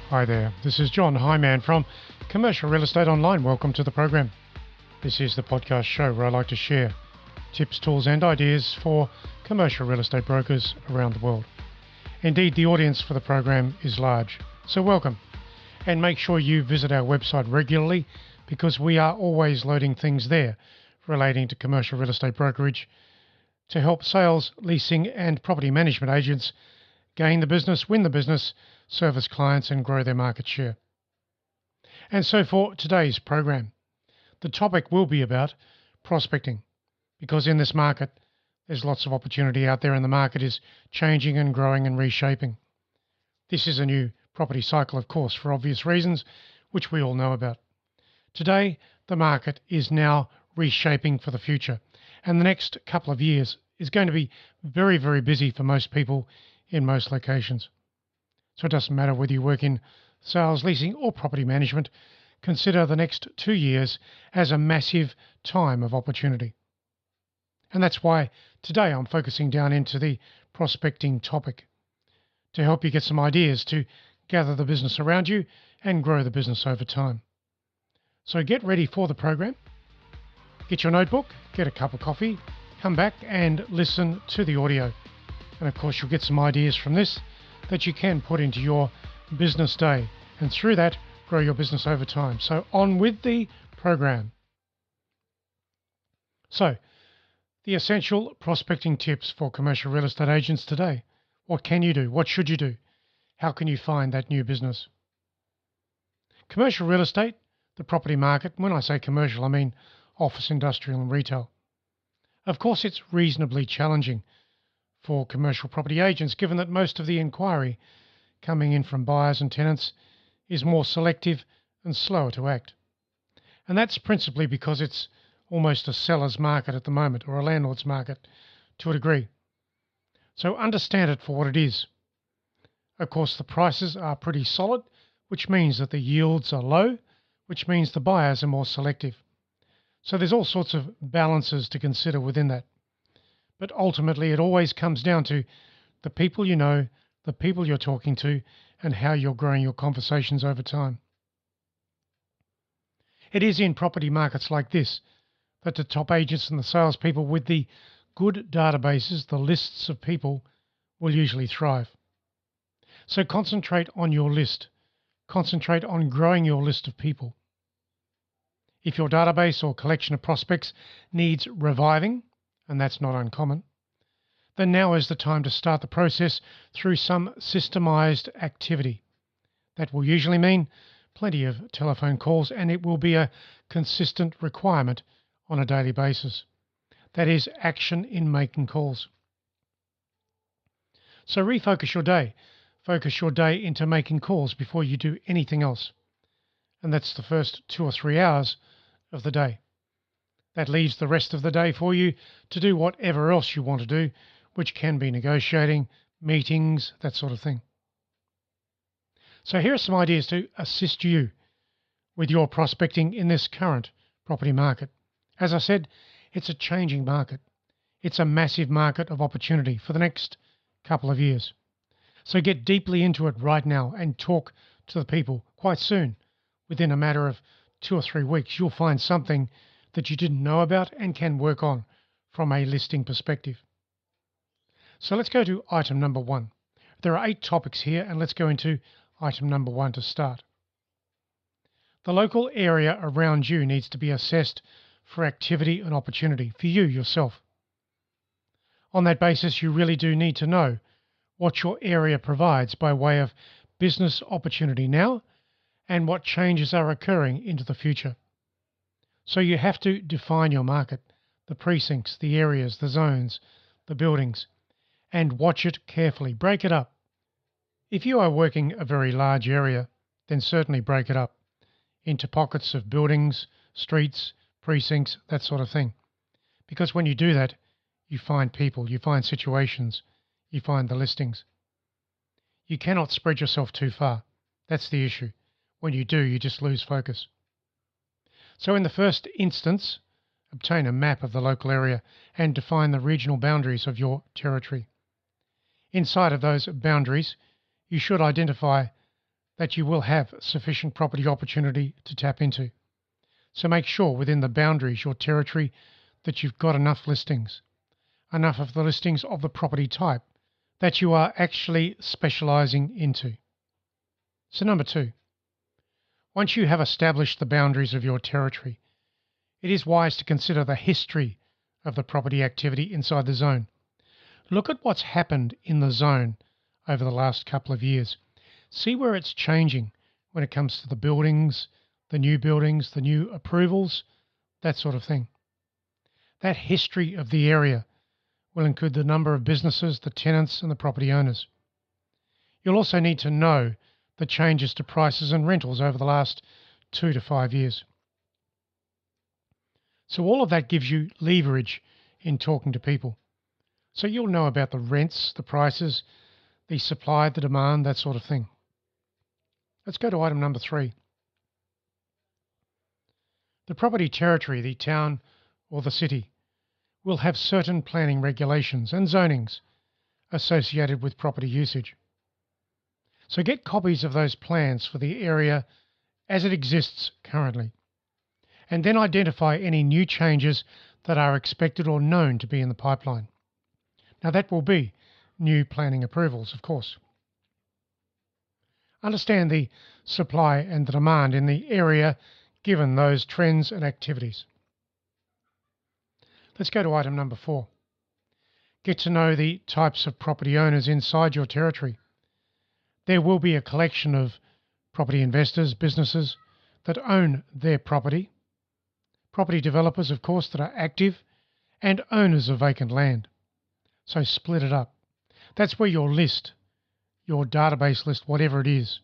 Hi there, this is John Highman from Commercial Real Estate Online. Welcome to the program. This is the podcast show where I like to share tips, tools and ideas for commercial real estate brokers around the world. Indeed, the audience for the program is large, so welcome. And make sure you visit our website regularly because we are always loading things there relating to commercial real estate brokerage to help sales, leasing and property management agents gain the business, win the business, service clients and grow their market share. And so for today's program, the topic will be about prospecting, because in this market, there's lots of opportunity out there and the market is changing and growing and reshaping. This is a new property cycle, of course, for obvious reasons, which we all know about. Today, the market is now reshaping for the future, and the next couple of years is going to be very, very busy for most people in most locations. So it doesn't matter whether you work in sales, leasing or property management, consider the next 2 years as a massive time of opportunity. And that's why today I'm focusing down into the prospecting topic to help you get some ideas to gather the business around you and grow the business over time. So get ready for the program. Get your notebook, get a cup of coffee, come back and listen to the audio. And of course, you'll get some ideas from this that you can put into your business day, and through that, grow your business over time. So on with the program. So, the essential prospecting tips for commercial real estate agents today. What can you do? What should you do? How can you find that new business? Commercial real estate, the property market, when I say commercial, I mean office, industrial and retail. Of course, it's reasonably challenging for commercial property agents, given that most of the inquiry coming in from buyers and tenants is more selective and slower to act. And that's principally because it's almost a seller's market at the moment, or a landlord's market to a degree. So understand it for what it is. Of course, the prices are pretty solid, which means that the yields are low, which means the buyers are more selective. So there's all sorts of balances to consider within that. But ultimately, it always comes down to the people you know, the people you're talking to, and how you're growing your conversations over time. It is in property markets like this that the top agents and the salespeople with the good databases, the lists of people, will usually thrive. So concentrate on your list. Concentrate on growing your list of people. If your database or collection of prospects needs reviving, and that's not uncommon, then now is the time to start the process through some systemized activity. That will usually mean plenty of telephone calls, and it will be a consistent requirement on a daily basis. That is action in making calls. So refocus your day. Focus your day into making calls before you do anything else. And that's the first 2 or 3 hours of the day. That leaves the rest of the day for you to do whatever else you want to do, which can be negotiating, meetings, that sort of thing. So here are some ideas to assist you with your prospecting in this current property market. As I said, it's a changing market. It's a massive market of opportunity for the next couple of years. So get deeply into it right now and talk to the people quite soon. Within a matter of 2 or 3 weeks, you'll find something that you didn't know about and can work on from a listing perspective. So let's go to item number 1. There are 8 topics here, and let's go into item number 1 to start. The local area around you needs to be assessed for activity and opportunity for you yourself. On that basis, you really do need to know what your area provides by way of business opportunity now and what changes are occurring into the future. So you have to define your market, the precincts, the areas, the zones, the buildings, and watch it carefully. Break it up. If you are working a very large area, then certainly break it up into pockets of buildings, streets, precincts, that sort of thing. Because when you do that, you find people, you find situations, you find the listings. You cannot spread yourself too far. That's the issue. When you do, you just lose focus. So in the first instance, obtain a map of the local area and define the regional boundaries of your territory. Inside of those boundaries, you should identify that you will have sufficient property opportunity to tap into. So make sure within the boundaries, your territory, that you've got enough listings, enough of the listings of the property type that you are actually specialising into. So number 2, once you have established the boundaries of your territory, it is wise to consider the history of the property activity inside the zone. Look at what's happened in the zone over the last couple of years. See where it's changing when it comes to the buildings, the new approvals, that sort of thing. That history of the area will include the number of businesses, the tenants, and the property owners. You'll also need to know the changes to prices and rentals over the last 2 to 5 years. So all of that gives you leverage in talking to people. So you'll know about the rents, the prices, the supply, the demand, that sort of thing. Let's go to item number 3. The property territory, the town or the city, will have certain planning regulations and zonings associated with property usage. So get copies of those plans for the area as it exists currently, and then identify any new changes that are expected or known to be in the pipeline. Now that will be new planning approvals, of course. Understand the supply and the demand in the area given those trends and activities. Let's go to item number 4. Get to know the types of property owners inside your territory. There will be a collection of property investors, businesses that own their property developers, of course, that are active, and owners of vacant land. So split it up. That's where your list, your database list, whatever it is,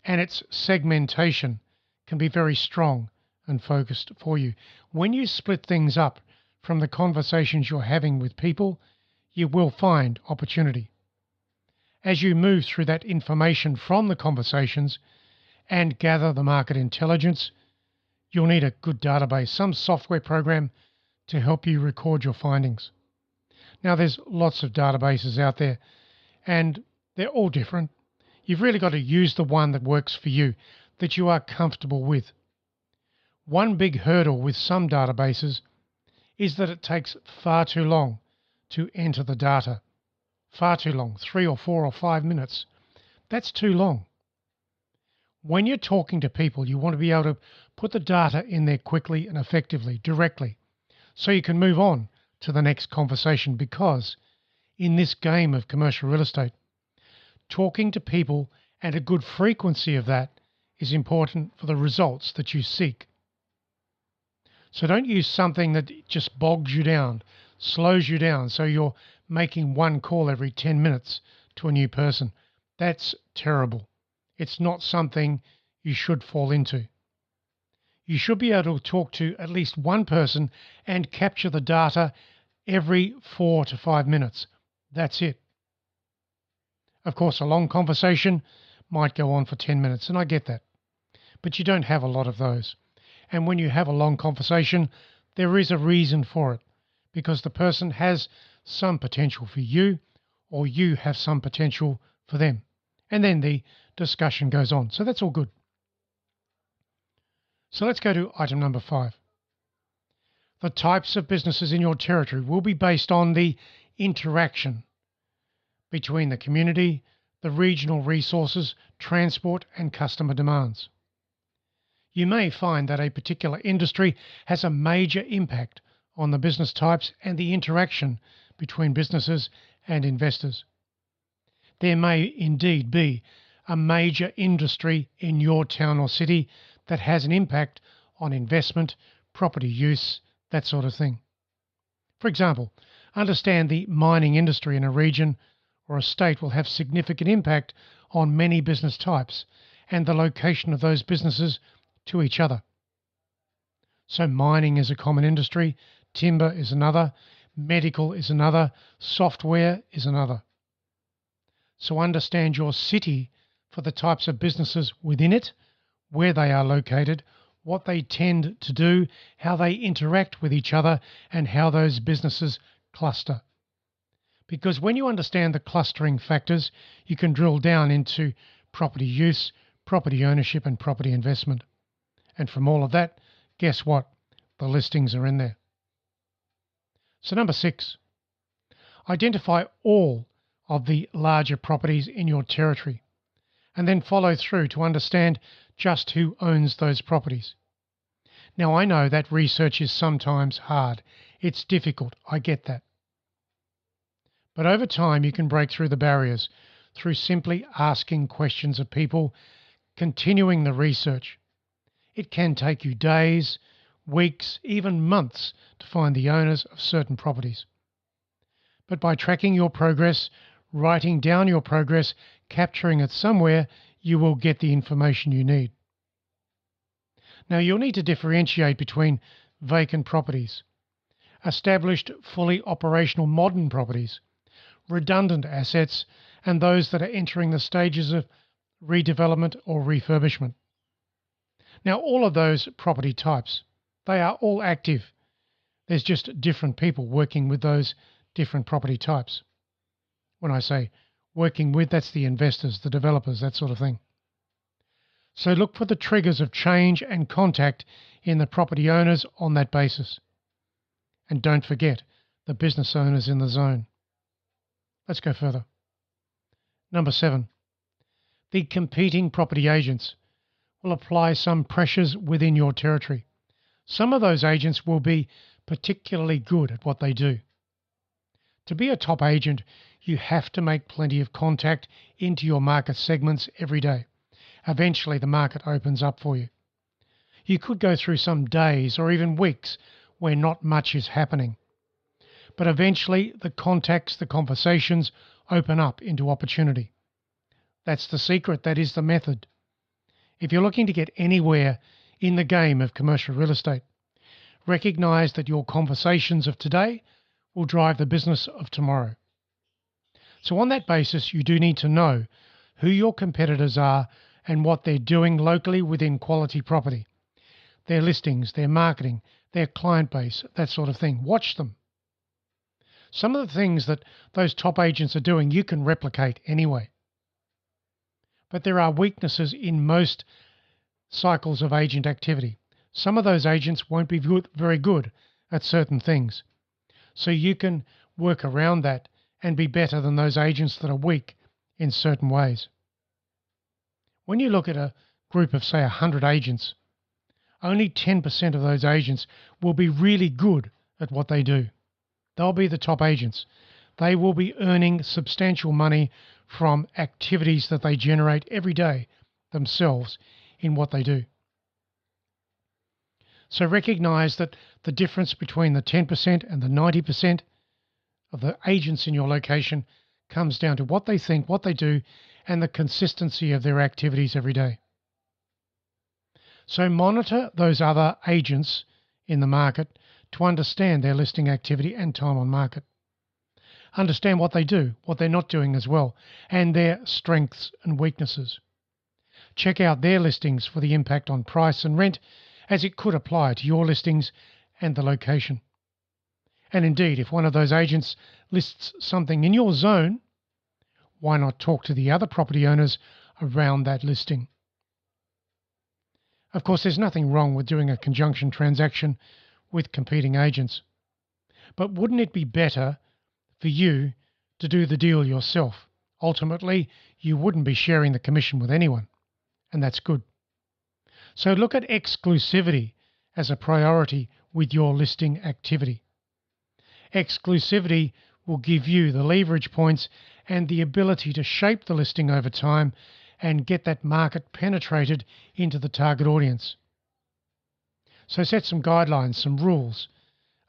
and its segmentation can be very strong and focused for you. When you split things up from the conversations you're having with people, you will find opportunity. As you move through that information from the conversations and gather the market intelligence, you'll need a good database, some software program to help you record your findings. Now, there's lots of databases out there, and they're all different. You've really got to use the one that works for you, that you are comfortable with. One big hurdle with some databases is that it takes far too long to enter the data. Far too long, 3 or 4 or 5 minutes. That's too long. When you're talking to people, you want to be able to put the data in there quickly and effectively, directly, so you can move on to the next conversation, because in this game of commercial real estate, talking to people and a good frequency of that is important for the results that you seek. So don't use something that just bogs you down, slows you down, so you're making one call every 10 minutes to a new person. That's terrible. It's not something you should fall into. You should be able to talk to at least one person and capture the data every 4 to 5 minutes. That's it. Of course, a long conversation might go on for 10 minutes, and I get that. But you don't have a lot of those. And when you have a long conversation, there is a reason for it, because the person has some potential for you, or you have some potential for them. And then the discussion goes on. So that's all good. So let's go to item number 5. The types of businesses in your territory will be based on the interaction between the community, the regional resources, transport, and customer demands. You may find that a particular industry has a major impact on the business types and the interaction between businesses and investors. There may indeed be a major industry in your town or city that has an impact on investment, property use, that sort of thing. For example, understand the mining industry in a region or a state will have significant impact on many business types and the location of those businesses to each other. So mining is a common industry, timber is another, medical is another, software is another. So understand your city for the types of businesses within it, where they are located, what they tend to do, how they interact with each other, and how those businesses cluster. Because when you understand the clustering factors, you can drill down into property use, property ownership and property investment. And from all of that, guess what? The listings are in there. So number 6, identify all of the larger properties in your territory and then follow through to understand just who owns those properties. Now, I know that research is sometimes hard. It's difficult. I get that. But over time, you can break through the barriers through simply asking questions of people, continuing the research. It can take you days, weeks, even months to find the owners of certain properties. But by tracking your progress, writing down your progress, capturing it somewhere, you will get the information you need. Now, you'll need to differentiate between vacant properties, established, fully operational modern properties, redundant assets, and those that are entering the stages of redevelopment or refurbishment. Now, all of those property types, they are all active. There's just different people working with those different property types. When I say working with, that's the investors, the developers, that sort of thing. So look for the triggers of change and contact in the property owners on that basis. And don't forget the business owners in the zone. Let's go further. Number 7, the competing property agents will apply some pressures within your territory. Some of those agents will be particularly good at what they do. To be a top agent, you have to make plenty of contact into your market segments every day. Eventually, the market opens up for you. You could go through some days or even weeks where not much is happening. But eventually, the contacts, the conversations open up into opportunity. That's the secret. That is the method. If you're looking to get anywhere in the game of commercial real estate, recognize that your conversations of today will drive the business of tomorrow. So on that basis, you do need to know who your competitors are and what they're doing locally within quality property. Their listings, their marketing, their client base, that sort of thing. Watch them. Some of the things that those top agents are doing, you can replicate anyway. But there are weaknesses in most cycles of agent activity. Some of those agents won't be very good at certain things. So you can work around that and be better than those agents that are weak in certain ways. When you look at a group of, say, 100 agents, only 10% of those agents will be really good at what they do. They'll be the top agents. They will be earning substantial money from activities that they generate every day themselves in what they do. So recognize that the difference between the 10% and the 90% of the agents in your location comes down to what they think, what they do, and the consistency of their activities every day. So monitor those other agents in the market to understand their listing activity and time on market. Understand what they do, what they're not doing as well, and their strengths and weaknesses. Check out their listings for the impact on price and rent as it could apply to your listings and the location. And indeed, if one of those agents lists something in your zone, why not talk to the other property owners around that listing? Of course, there's nothing wrong with doing a conjunction transaction with competing agents. But wouldn't it be better for you to do the deal yourself? Ultimately, you wouldn't be sharing the commission with anyone, and that's good. So look at exclusivity as a priority with your listing activity. Exclusivity will give you the leverage points and the ability to shape the listing over time and get that market penetrated into the target audience. So set some guidelines, some rules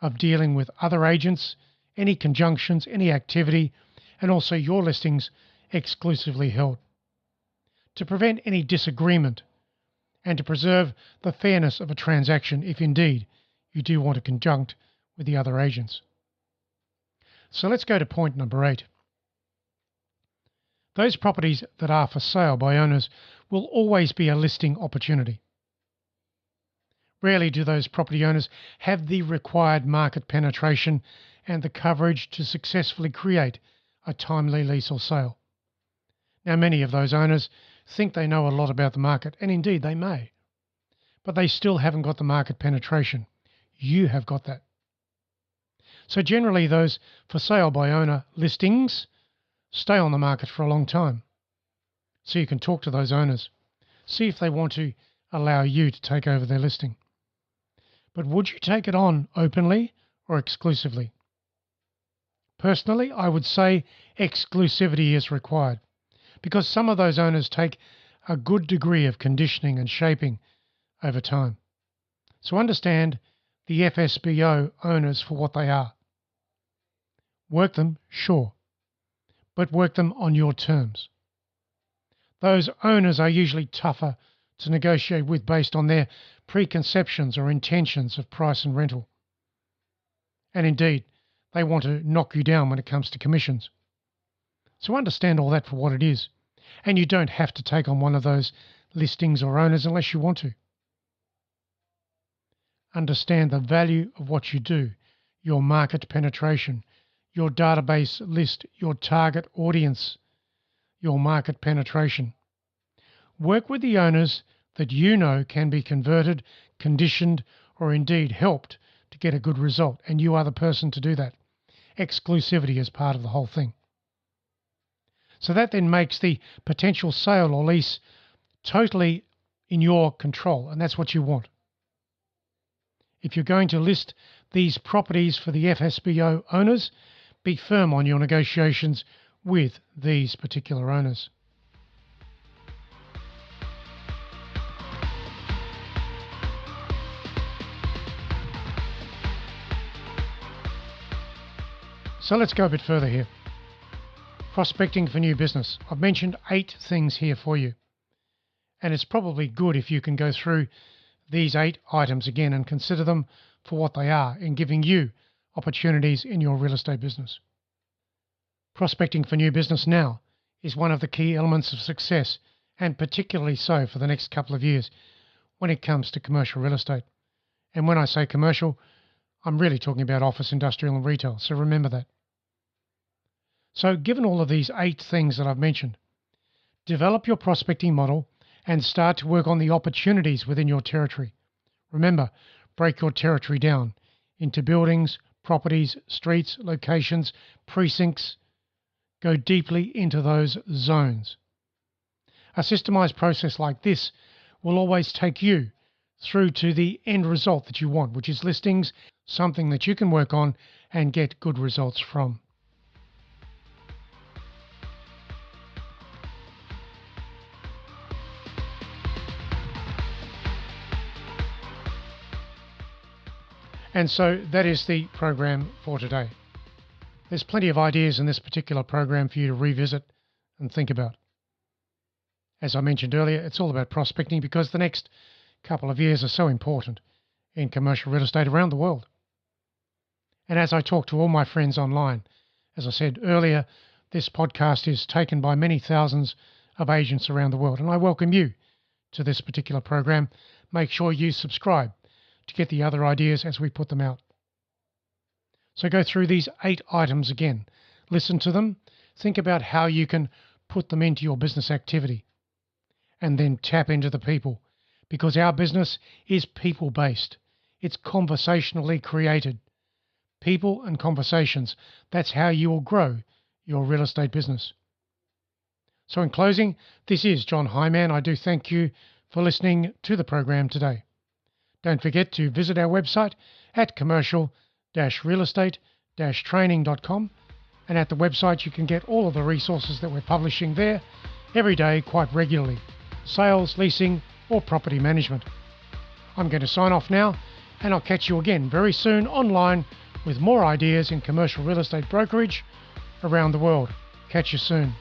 of dealing with other agents, any conjunctions, any activity, and also your listings exclusively held, to prevent any disagreement and to preserve the fairness of a transaction if indeed you do want to conjunct with the other agents. So let's go to point number 8. Those properties that are for sale by owners will always be a listing opportunity. Rarely do those property owners have the required market penetration and the coverage to successfully create a timely lease or sale. Now, many of those owners think they know a lot about the market, and indeed they may, but they still haven't got the market penetration. You have got that. So generally those for sale by owner listings stay on the market for a long time. So you can talk to those owners, see if they want to allow you to take over their listing. But would you take it on openly or exclusively? Personally, I would say exclusivity is required because some of those owners take a good degree of conditioning and shaping over time. So understand the FSBO owners for what they are. Work them, sure, but work them on your terms. Those owners are usually tougher to negotiate with based on their preconceptions or intentions of price and rental. And indeed, they want to knock you down when it comes to commissions. So understand all that for what it is. And you don't have to take on one of those listings or owners unless you want to. Understand the value of what you do, your market penetration, your database list, your target audience, your market penetration. Work with the owners that you know can be converted, conditioned, or indeed helped to get a good result, and you are the person to do that. Exclusivity is part of the whole thing. So that then makes the potential sale or lease totally in your control, and that's what you want. If you're going to list these properties for the FSBO owners, be firm on your negotiations with these particular owners. So let's go a bit further here. Prospecting for new business. I've mentioned 8 things here for you. And it's probably good if you can go through these 8 items again and consider them for what they are in giving you opportunities in your real estate business. Prospecting for new business now is one of the key elements of success, and particularly so for the next couple of years when it comes to commercial real estate. And when I say commercial, I'm really talking about office, industrial, and retail, so remember that. So given all of these 8 things that I've mentioned, develop your prospecting model and start to work on the opportunities within your territory. Remember, break your territory down into buildings, properties, streets, locations, precincts. Go deeply into those zones. A systemized process like this will always take you through to the end result that you want, which is listings, something that you can work on and get good results from. And so that is the program for today. There's plenty of ideas in this particular program for you to revisit and think about. As I mentioned earlier, it's all about prospecting because the next couple of years are so important in commercial real estate around the world. And as I talk to all my friends online, as I said earlier, this podcast is taken by many thousands of agents around the world, and I welcome you to this particular program. Make sure you subscribe to get the other ideas as we put them out. So go through these 8 items again. Listen to them. Think about how you can put them into your business activity. And then tap into the people. Because our business is people-based. It's conversationally created. People and conversations. That's how you will grow your real estate business. So in closing, this is John Hyman. I do thank you for listening to the program today. Don't forget to visit our website at commercial-real-estate-training.com, and at the website you can get all of the resources that we're publishing there every day quite regularly. Sales, leasing, or property management. I'm going to sign off now, and I'll catch you again very soon online with more ideas in commercial real estate brokerage around the world. Catch you soon.